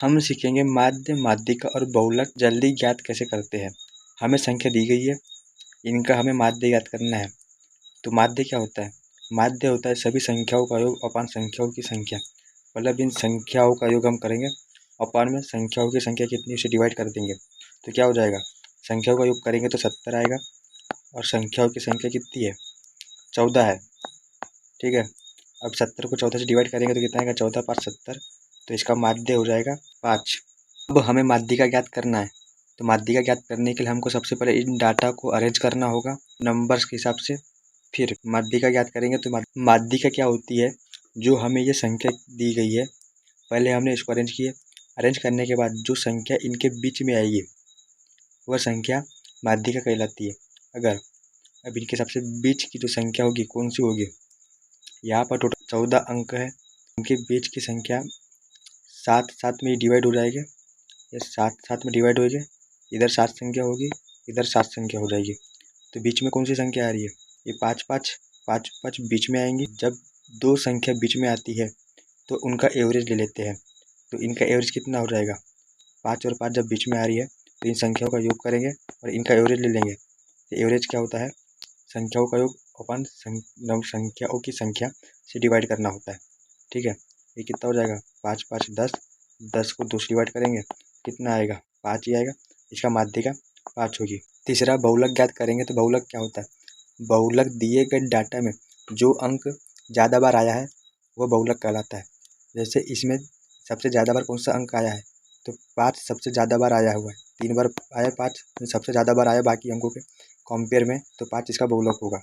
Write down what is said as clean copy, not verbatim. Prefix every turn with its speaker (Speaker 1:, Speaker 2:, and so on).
Speaker 1: हम सीखेंगे माध्य, माध्यिका और बहुलक जल्दी ज्ञात कैसे करते हैं। हमें संख्या दी गई है, इनका हमें माध्य ज्ञात करना है। तो माध्य क्या होता है? माध्य होता है सभी संख्याओं का योग अपान संख्याओं की संख्या। मतलब इन संख्याओं का योग हम करेंगे, अपान में संख्याओं की संख्या कितनी उसे डिवाइड कर देंगे। तो क्या हो जाएगा? संख्याओं का योग करेंगे तो 70 आएगा और संख्याओं की संख्या कितनी है? 14 है। ठीक है, अब 70 को 14 से डिवाइड करेंगे तो कितना आएगा? 14 5 70। तो इसका माध्य हो जाएगा 5। अब हमें माध्यिका ज्ञात करना है। तो माध्यिका ज्ञात करने के लिए हमको सबसे पहले इन डाटा को अरेंज करना होगा नंबर्स के हिसाब से। फिर माध्यिका ज्ञात करेंगे। तो माध्यिका क्या होती है? जो हमें ये संख्या दी गई है, पहले हमने इसको अरेंज किए। अरेंज करने के बाद जो संख्या इनके बीच में आएगी वह संख्या माध्यिका कहलाती है। अगर अब इनके सबसे बीच की जो संख्या होगी कौन सी होगी? यहाँ पर टोटल 14 अंक है, इनके बीच की संख्या 7 7 में डिवाइड हो जाएगी। ये 7 7 में डिवाइड होगी, इधर 7 संख्या होगी, इधर 7 संख्या हो जाएगी। तो बीच में कौन सी संख्या आ रही है? ये 5 5 5 5 बीच में आएंगी। जब दो संख्या बीच में आती है तो उनका एवरेज ले लेते हैं। तो इनका एवरेज कितना हो जाएगा? 5 और 5 जब बीच में आ रही है तो इन संख्याओं का योग करेंगे और इनका एवरेज ले लेंगे। तो एवरेज क्या होता है? संख्याओं का योग अपन संख्याओं की संख्या से डिवाइड करना होता है। ठीक है, ये कितना हो जाएगा? 5 5 10, 10 को 2 से डिवाइड करेंगे कितना आएगा? 5 ही आएगा। इसका माध्यिका 5 होगी। तीसरा बहुलक ज्ञात करेंगे। तो बहुलक क्या होता है? बहुलक दिए गए डाटा में जो अंक ज़्यादा बार आया है वो बहुलक कहलाता है। जैसे इसमें सबसे ज़्यादा बार कौन सा अंक आया है? तो 5 सबसे ज़्यादा बार आया हुआ है, 3 बार आया 5 सबसे ज़्यादा बार आया बाकी अंकों के कंपेयर में, तो 5 इसका बहुलक होगा।